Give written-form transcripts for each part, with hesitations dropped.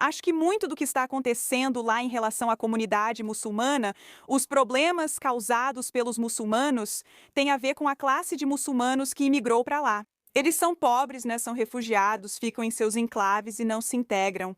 Acho que muito do que está acontecendo lá em relação à comunidade muçulmana, os problemas causados pelos muçulmanos, tem a ver com a classe de muçulmanos que imigrou para lá. Eles são pobres, né, são refugiados, ficam em seus enclaves e não se integram.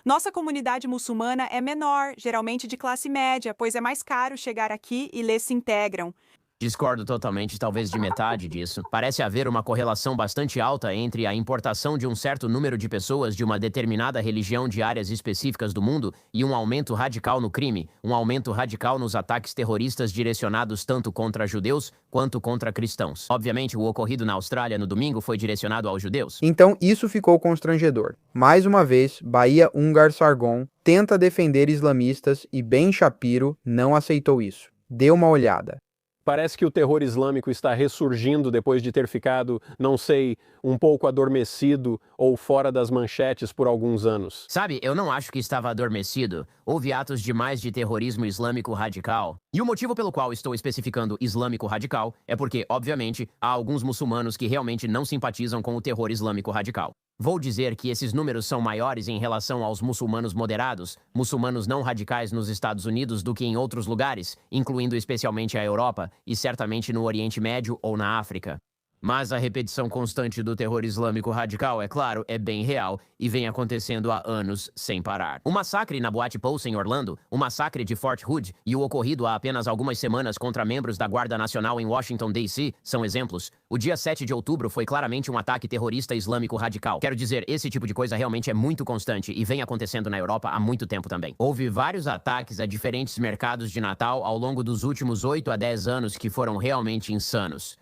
Nossa comunidade muçulmana é menor, geralmente de classe média, pois é mais caro chegar aqui e eles se integram. Discordo totalmente, talvez de metade disso. Parece haver uma correlação bastante alta entre a importação de um certo número de pessoas de uma determinada religião de áreas específicas do mundo e um aumento radical no crime, um aumento radical nos ataques terroristas direcionados tanto contra judeus quanto contra cristãos. Obviamente, o ocorrido na Austrália no domingo foi direcionado aos judeus. Então isso ficou constrangedor. Mais uma vez, Bahia Ungar Sargon tenta defender islamistas e Ben Shapiro não aceitou isso. Dê uma olhada. Parece que o terror islâmico está ressurgindo depois de ter ficado, não sei, um pouco adormecido ou fora das manchetes por alguns anos. Sabe, eu não acho que estava adormecido. Houve atos demais de terrorismo islâmico radical. E o motivo pelo qual estou especificando islâmico radical é porque, obviamente, há alguns muçulmanos que realmente não simpatizam com o terror islâmico radical. Vou dizer que esses números são maiores em relação aos muçulmanos moderados, muçulmanos não radicais nos Estados Unidos do que em outros lugares, incluindo especialmente a Europa e certamente no Oriente Médio ou na África. Mas a repetição constante do terror islâmico radical, é claro, é bem real e vem acontecendo há anos sem parar. O massacre na Boate Pulse em Orlando, o massacre de Fort Hood e o ocorrido há apenas algumas semanas contra membros da Guarda Nacional em Washington, D.C. são exemplos. O dia 7 de outubro foi claramente um ataque terrorista islâmico radical. Quero dizer, esse tipo de coisa realmente é muito constante e vem acontecendo na Europa há muito tempo também. Houve vários ataques a diferentes mercados de Natal ao longo dos últimos 8 a 10 anos que foram realmente insanos.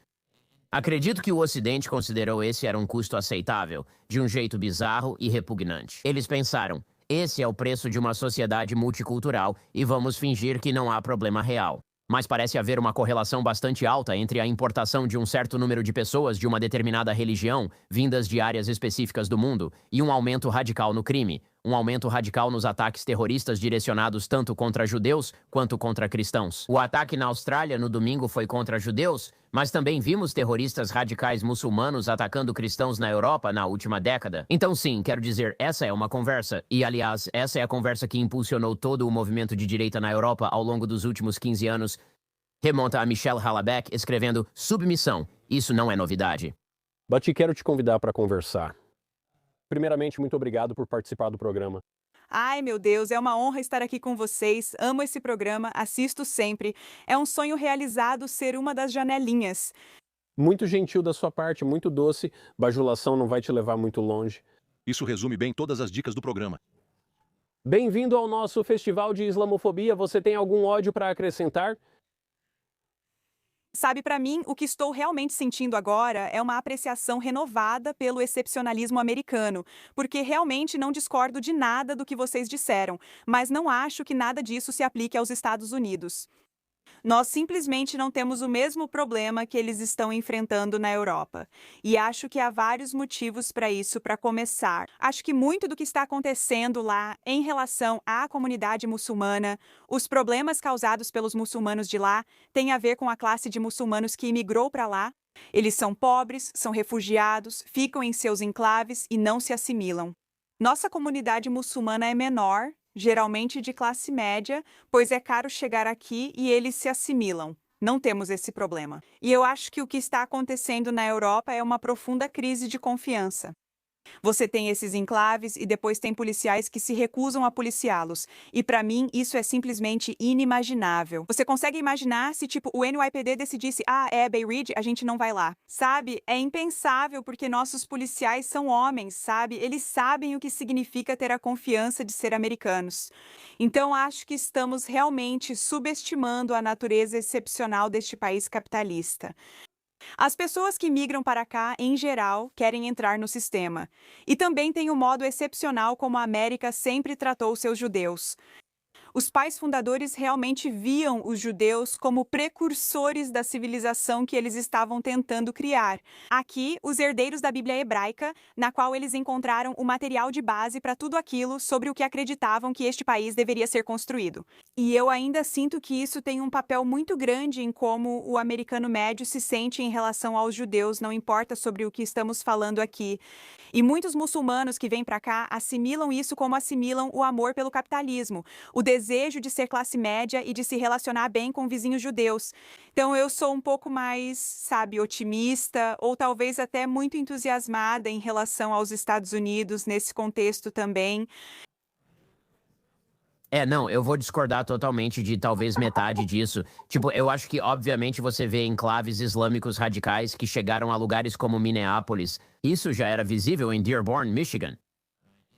Acredito que o Ocidente considerou esse era um custo aceitável, de um jeito bizarro e repugnante. Eles pensaram, esse é o preço de uma sociedade multicultural e vamos fingir que não há problema real. Mas parece haver uma correlação bastante alta entre a importação de um certo número de pessoas de uma determinada religião, vindas de áreas específicas do mundo, e um aumento radical no crime, um aumento radical nos ataques terroristas direcionados tanto contra judeus quanto contra cristãos. O ataque na Austrália no domingo foi contra judeus, mas também vimos terroristas radicais muçulmanos atacando cristãos na Europa na última década. Então sim, quero dizer, essa é uma conversa. E aliás, essa é a conversa que impulsionou todo o movimento de direita na Europa ao longo dos últimos 15 anos. Remonta a Michelle Halabeck escrevendo Submissão. Isso não é novidade. Bati, quero te convidar para conversar. Primeiramente, muito obrigado por participar do programa. Ai, meu Deus, é uma honra estar aqui com vocês. Amo esse programa, assisto sempre. É um sonho realizado ser uma das janelinhas. Muito gentil da sua parte, muito doce. Bajulação não vai te levar muito longe. Isso resume bem todas as dicas do programa. Bem-vindo ao nosso Festival de Islamofobia. Você tem algum ódio para acrescentar? Sabe, para mim, o que estou realmente sentindo agora é uma apreciação renovada pelo excepcionalismo americano, porque realmente não discordo de nada do que vocês disseram, mas não acho que nada disso se aplique aos Estados Unidos. Nós simplesmente não temos o mesmo problema que eles estão enfrentando na Europa. E acho que há vários motivos para isso, para começar. Acho que muito do que está acontecendo lá em relação à comunidade muçulmana, os problemas causados pelos muçulmanos de lá, tem a ver com a classe de muçulmanos que imigrou para lá. Eles são pobres, são refugiados, ficam em seus enclaves e não se assimilam. Nossa comunidade muçulmana é menor, geralmente de classe média, pois é caro chegar aqui e eles se assimilam. Não temos esse problema. E eu acho que o que está acontecendo na Europa é uma profunda crise de confiança. Você tem esses enclaves e depois tem policiais que se recusam a policiá-los. E para mim, isso é simplesmente inimaginável. Você consegue imaginar se, tipo, o NYPD decidisse, Bay Ridge, a gente não vai lá. Sabe? É impensável porque nossos policiais são homens, sabe? Eles sabem o que significa ter a confiança de ser americanos. Então, acho que estamos realmente subestimando a natureza excepcional deste país capitalista. As pessoas que migram para cá, em geral, querem entrar no sistema. E também tem o modo excepcional como a América sempre tratou seus judeus. Os pais fundadores realmente viam os judeus como precursores da civilização que eles estavam tentando criar. Aqui, os herdeiros da Bíblia hebraica, na qual eles encontraram o material de base para tudo aquilo sobre o que acreditavam que este país deveria ser construído. E eu ainda sinto que isso tem um papel muito grande em como o americano médio se sente em relação aos judeus, não importa sobre o que estamos falando aqui. E muitos muçulmanos que vêm para cá assimilam isso como assimilam o amor pelo capitalismo, o desejo de ser classe média e de se relacionar bem com vizinhos judeus. Então eu sou um pouco mais, sabe, otimista ou talvez até muito entusiasmada em relação aos Estados Unidos nesse contexto também. Não, eu vou discordar totalmente de talvez metade disso. Tipo, eu acho que, obviamente, você vê enclaves islâmicos radicais que chegaram a lugares como Minneapolis. Isso já era visível em Dearborn, Michigan.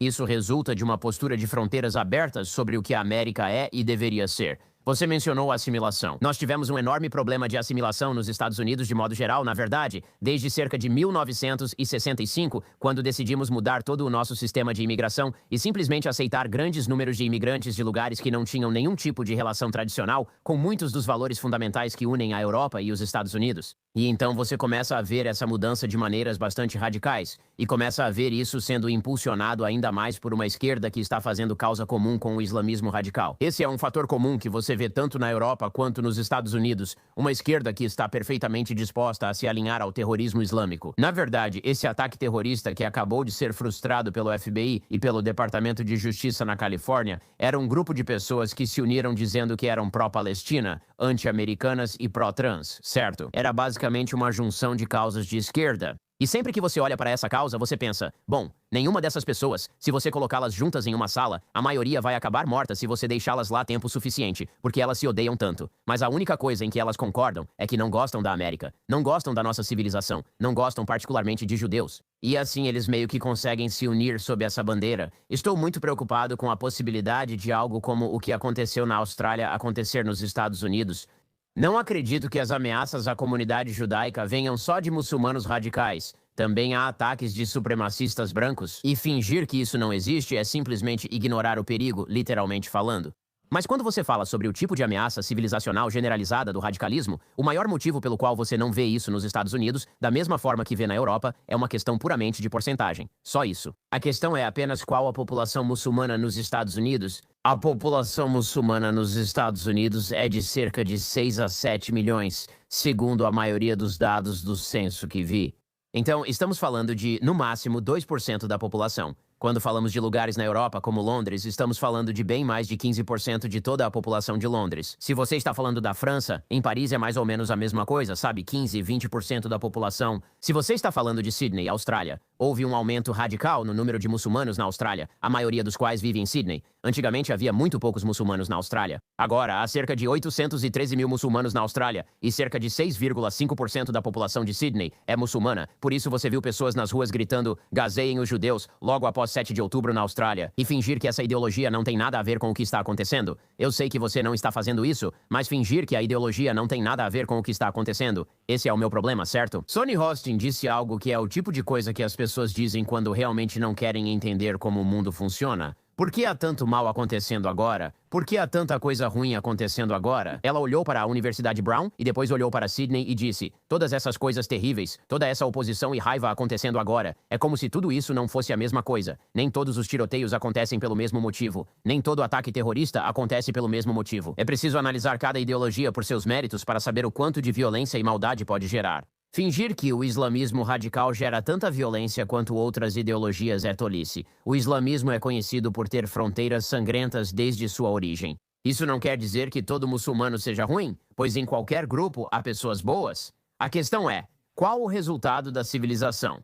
Isso resulta de uma postura de fronteiras abertas sobre o que a América é e deveria ser. Você mencionou a assimilação. Nós tivemos um enorme problema de assimilação nos Estados Unidos de modo geral, na verdade, desde cerca de 1965, quando decidimos mudar todo o nosso sistema de imigração e simplesmente aceitar grandes números de imigrantes de lugares que não tinham nenhum tipo de relação tradicional com muitos dos valores fundamentais que unem a Europa e os Estados Unidos. E então você começa a ver essa mudança de maneiras bastante radicais e começa a ver isso sendo impulsionado ainda mais por uma esquerda que está fazendo causa comum com o islamismo radical. Esse é um fator comum que você vê tanto na Europa quanto nos Estados Unidos, uma esquerda que está perfeitamente disposta a se alinhar ao terrorismo islâmico. Na verdade, esse ataque terrorista que acabou de ser frustrado pelo FBI e pelo Departamento de Justiça na Califórnia era um grupo de pessoas que se uniram dizendo que eram pró-Palestina, anti-americanas e pró-trans, certo? Era basicamente uma junção de causas de esquerda. E sempre que você olha para essa causa, você pensa, bom, nenhuma dessas pessoas, se você colocá-las juntas em uma sala, a maioria vai acabar morta se você deixá-las lá tempo suficiente, porque elas se odeiam tanto. Mas a única coisa em que elas concordam é que não gostam da América, não gostam da nossa civilização, não gostam particularmente de judeus. E assim eles meio que conseguem se unir sob essa bandeira. Estou muito preocupado com a possibilidade de algo como o que aconteceu na Austrália acontecer nos Estados Unidos. Não acredito que as ameaças à comunidade judaica venham só de muçulmanos radicais. Também há ataques de supremacistas brancos, e fingir que isso não existe é simplesmente ignorar o perigo, literalmente falando. Mas quando você fala sobre o tipo de ameaça civilizacional generalizada do radicalismo, o maior motivo pelo qual você não vê isso nos Estados Unidos, da mesma forma que vê na Europa, é uma questão puramente de porcentagem. Só isso. A questão é apenas qual a população muçulmana nos Estados Unidos. A população muçulmana nos Estados Unidos é de cerca de 6 a 7 milhões, segundo a maioria dos dados do censo que vi. Então, estamos falando de, no máximo, 2% da população. Quando falamos de lugares na Europa, como Londres, estamos falando de bem mais de 15% de toda a população de Londres. Se você está falando da França, em Paris é mais ou menos a mesma coisa, sabe? 15, 20% da população. Se você está falando de Sydney, Austrália, houve um aumento radical no número de muçulmanos na Austrália, a maioria dos quais vive em Sydney. Antigamente havia muito poucos muçulmanos na Austrália. Agora, há cerca de 813 mil muçulmanos na Austrália e cerca de 6,5% da população de Sydney é muçulmana. Por isso você viu pessoas nas ruas gritando "gazeiem os judeus" logo após 7 de outubro na Austrália e fingir que essa ideologia não tem nada a ver com o que está acontecendo. Eu sei que você não está fazendo isso, mas fingir que a ideologia não tem nada a ver com o que está acontecendo, esse é o meu problema, certo? Sonny Hostin disse algo que é o tipo de coisa que as pessoas dizem quando realmente não querem entender como o mundo funciona. Por que há tanto mal acontecendo agora? Por que há tanta coisa ruim acontecendo agora? Ela olhou para a Universidade Brown e depois olhou para Sydney e disse: todas essas coisas terríveis, toda essa oposição e raiva acontecendo agora, é como se tudo isso não fosse a mesma coisa. Nem todos os tiroteios acontecem pelo mesmo motivo. Nem todo ataque terrorista acontece pelo mesmo motivo. É preciso analisar cada ideologia por seus méritos para saber o quanto de violência e maldade pode gerar. Fingir que o islamismo radical gera tanta violência quanto outras ideologias é tolice. O islamismo é conhecido por ter fronteiras sangrentas desde sua origem. Isso não quer dizer que todo muçulmano seja ruim, pois em qualquer grupo há pessoas boas. A questão é, qual o resultado da civilização?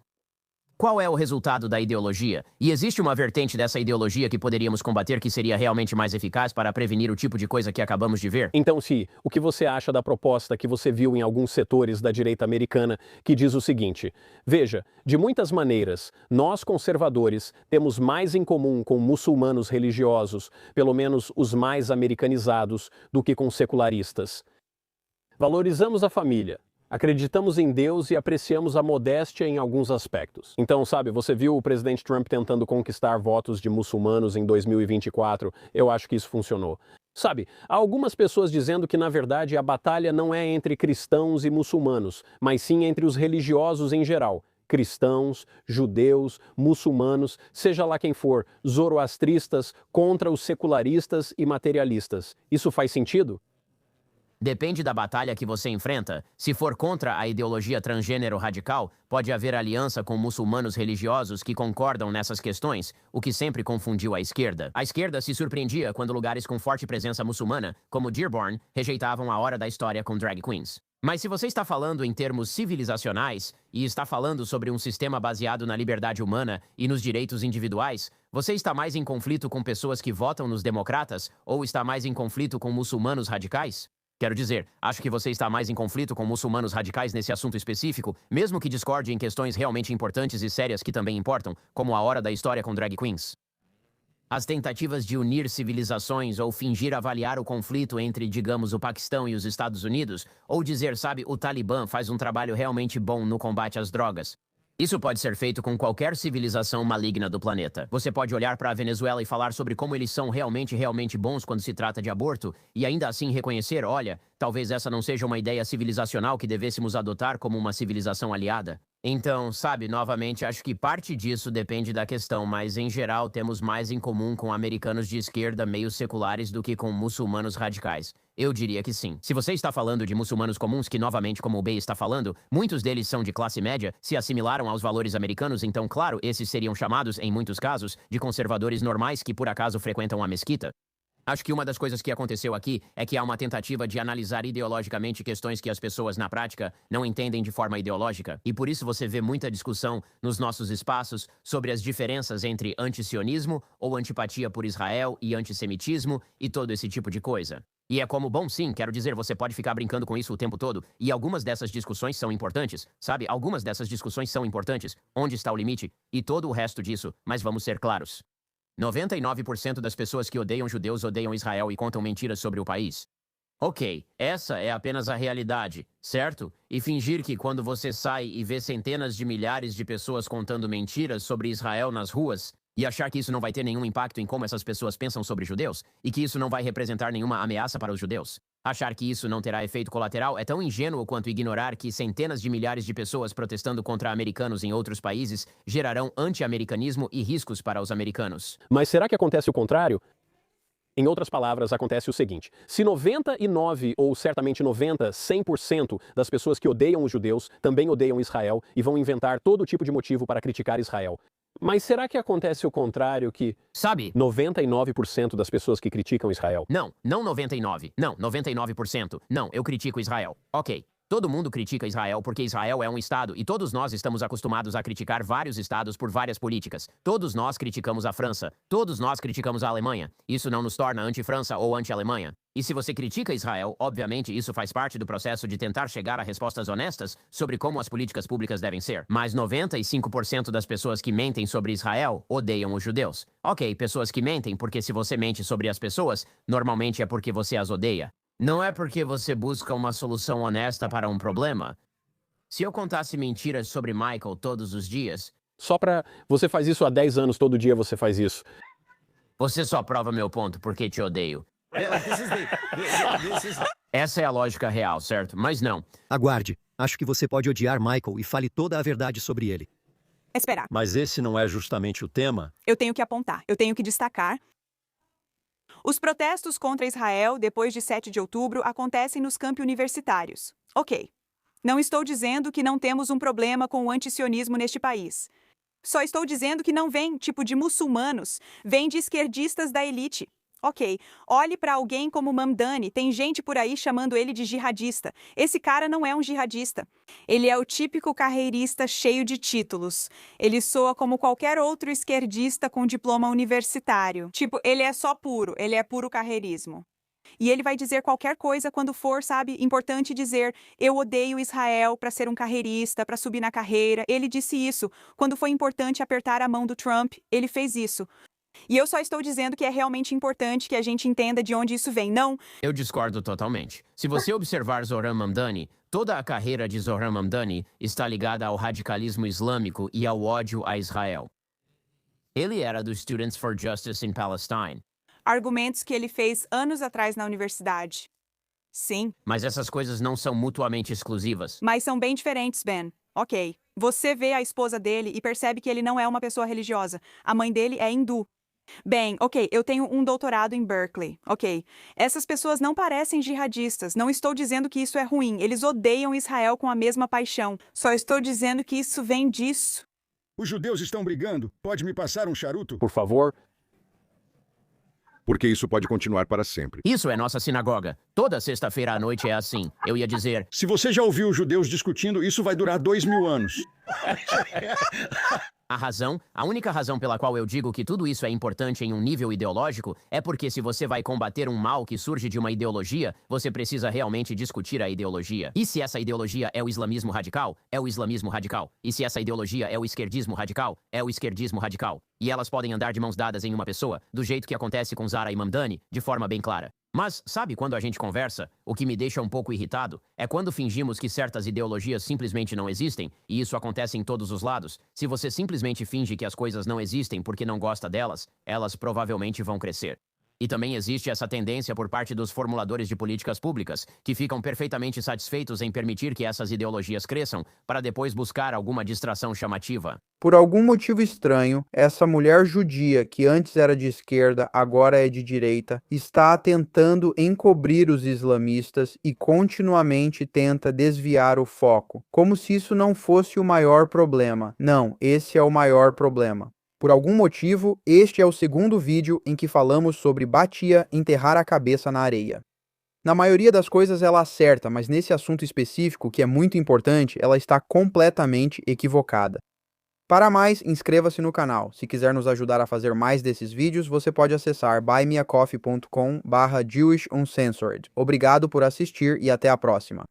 Qual é o resultado da ideologia? E existe uma vertente dessa ideologia que poderíamos combater que seria realmente mais eficaz para prevenir o tipo de coisa que acabamos de ver? Então, Si, o que você acha da proposta que você viu em alguns setores da direita americana que diz o seguinte: veja, de muitas maneiras, nós conservadores temos mais em comum com muçulmanos religiosos, pelo menos os mais americanizados, do que com secularistas. Valorizamos a família. Acreditamos em Deus e apreciamos a modéstia em alguns aspectos. Então, sabe, você viu o presidente Trump tentando conquistar votos de muçulmanos em 2024? Eu acho que isso funcionou. Sabe, há algumas pessoas dizendo que, na verdade, a batalha não é entre cristãos e muçulmanos, mas sim entre os religiosos em geral. Cristãos, judeus, muçulmanos, seja lá quem for, zoroastristas contra os secularistas e materialistas. Isso faz sentido? Depende da batalha que você enfrenta. Se for contra a ideologia transgênero radical, pode haver aliança com muçulmanos religiosos que concordam nessas questões, o que sempre confundiu a esquerda. A esquerda se surpreendia quando lugares com forte presença muçulmana, como Dearborn, rejeitavam a hora da história com drag queens. Mas se você está falando em termos civilizacionais e está falando sobre um sistema baseado na liberdade humana e nos direitos individuais, você está mais em conflito com pessoas que votam nos democratas ou está mais em conflito com muçulmanos radicais? Quero dizer, acho que você está mais em conflito com muçulmanos radicais nesse assunto específico, mesmo que discorde em questões realmente importantes e sérias que também importam, como a hora da história com drag queens. As tentativas de unir civilizações ou fingir avaliar o conflito entre, digamos, o Paquistão e os Estados Unidos, ou dizer, sabe, o Talibã faz um trabalho realmente bom no combate às drogas. Isso pode ser feito com qualquer civilização maligna do planeta. Você pode olhar para a Venezuela e falar sobre como eles são realmente bons quando se trata de aborto, e ainda assim reconhecer, olha, talvez essa não seja uma ideia civilizacional que devêssemos adotar como uma civilização aliada. Então, sabe, novamente, acho que parte disso depende da questão, mas em geral temos mais em comum com americanos de esquerda meio seculares do que com muçulmanos radicais. Eu diria que sim. Se você está falando de muçulmanos comuns que, novamente, como o Bey está falando, muitos deles são de classe média, se assimilaram aos valores americanos, então, claro, esses seriam chamados, em muitos casos, de conservadores normais que por acaso frequentam a mesquita. Acho que uma das coisas que aconteceu aqui é que há uma tentativa de analisar ideologicamente questões que as pessoas, na prática, não entendem de forma ideológica. E por isso você vê muita discussão nos nossos espaços sobre as diferenças entre antisionismo ou antipatia por Israel e antissemitismo e todo esse tipo de coisa. E é como, bom, sim, quero dizer, você pode ficar brincando com isso o tempo todo, e algumas dessas discussões são importantes, sabe? Algumas dessas discussões são importantes. Onde está o limite? E todo o resto disso, mas vamos ser claros. 99% das pessoas que odeiam judeus odeiam Israel e contam mentiras sobre o país. Ok, essa é apenas a realidade, certo? E fingir que quando você sai e vê centenas de milhares de pessoas contando mentiras sobre Israel nas ruas, e achar que isso não vai ter nenhum impacto em como essas pessoas pensam sobre judeus, e que isso não vai representar nenhuma ameaça para os judeus. Achar que isso não terá efeito colateral é tão ingênuo quanto ignorar que centenas de milhares de pessoas protestando contra americanos em outros países gerarão anti-americanismo e riscos para os americanos. Mas será que acontece o contrário? Em outras palavras, acontece o seguinte: se 99 ou certamente 90, 100% das pessoas que odeiam os judeus também odeiam Israel e vão inventar todo tipo de motivo para criticar Israel. Mas será que acontece o contrário que... Sabe? 99% das pessoas que criticam Israel? Não 99. Não, 99%. Não, eu critico Israel. Ok. Todo mundo critica Israel porque Israel é um estado e todos nós estamos acostumados a criticar vários estados por várias políticas. Todos nós criticamos a França. Todos nós criticamos a Alemanha. Isso não nos torna anti-França ou anti-Alemanha. E se você critica Israel, obviamente isso faz parte do processo de tentar chegar a respostas honestas sobre como as políticas públicas devem ser. Mas 95% das pessoas que mentem sobre Israel odeiam os judeus. Ok, pessoas que mentem porque se você mente sobre as pessoas, normalmente é porque você as odeia. Não é porque você busca uma solução honesta para um problema. Se eu contasse mentiras sobre Michael todos os dias... Só pra... Você faz isso há 10 anos, todo dia você faz isso. Você só prova meu ponto porque te odeio. Essa é a lógica real, certo? Mas não. Aguarde. Acho que você pode odiar Michael e fale toda a verdade sobre ele. Esperar. Mas esse não é justamente o tema? Eu tenho que apontar, eu tenho que destacar. Os protestos contra Israel depois de 7 de outubro acontecem nos campi universitários. Ok. Não estou dizendo que não temos um problema com o antisionismo neste país. Só estou dizendo que não vem, tipo, de muçulmanos, vem de esquerdistas da elite. Ok, olhe para alguém como Mamdani, tem gente por aí chamando ele de jihadista. Esse cara não é um jihadista. Ele é o típico carreirista cheio de títulos. Ele soa como qualquer outro esquerdista com diploma universitário. Tipo, ele é só puro, ele é puro carreirismo. E ele vai dizer qualquer coisa quando for, sabe, importante dizer, eu odeio Israel para ser um carreirista, para subir na carreira. Ele disse isso. Quando foi importante apertar a mão do Trump, ele fez isso. E eu só estou dizendo que é realmente importante que a gente entenda de onde isso vem, não? Eu discordo totalmente. Se você observar Zohran Mamdani, toda a carreira de Zohran Mamdani está ligada ao radicalismo islâmico e ao ódio a Israel. Ele era do Students for Justice in Palestine. Argumentos que ele fez anos atrás na universidade. Sim, Mas essas coisas não são mutuamente exclusivas. mas são bem diferentes, Ben. Ok. Você vê a esposa dele e percebe que ele não é uma pessoa religiosa. A mãe dele é hindu. Bem, ok, eu tenho um doutorado em Berkeley. Ok. Essas pessoas não parecem jihadistas. Não estou dizendo que isso é ruim. Eles odeiam Israel com a mesma paixão. Só estou dizendo que isso vem disso. Os judeus estão brigando. Pode me passar um charuto? Por favor. Porque isso pode continuar para sempre. Isso é nossa sinagoga. Toda sexta-feira à noite é assim. Eu ia dizer, Se você já ouviu os judeus discutindo, isso vai durar 2000 anos. a única razão pela qual eu digo que tudo isso é importante em um nível ideológico é porque se você vai combater um mal que surge de uma ideologia, você precisa realmente discutir a ideologia. E se essa ideologia é o islamismo radical, é o islamismo radical. E se essa ideologia é o esquerdismo radical, é o esquerdismo radical. E elas podem andar de mãos dadas em uma pessoa, do jeito que acontece com Zara e Mamdani, de forma bem clara. Mas, sabe quando a gente conversa, o que me deixa um pouco irritado é quando fingimos que certas ideologias simplesmente não existem, e isso acontece em todos os lados. Se você simplesmente finge que as coisas não existem porque não gosta delas, elas provavelmente vão crescer. E também existe essa tendência por parte dos formuladores de políticas públicas, que ficam perfeitamente satisfeitos em permitir que essas ideologias cresçam, para depois buscar alguma distração chamativa. Por algum motivo estranho, essa mulher judia, que antes era de esquerda, agora é de direita, está tentando encobrir os islamistas e continuamente tenta desviar o foco, como se isso não fosse o maior problema. Não, esse é o maior problema. Por algum motivo, este é o segundo vídeo em que falamos sobre Batia enterrar a cabeça na areia. Na maioria das coisas ela acerta, mas nesse assunto específico, que é muito importante, ela está completamente equivocada. Para mais, inscreva-se no canal. Se quiser nos ajudar a fazer mais desses vídeos, você pode acessar buymeacoffee.com/JewishUncensored. Obrigado por assistir e até a próxima.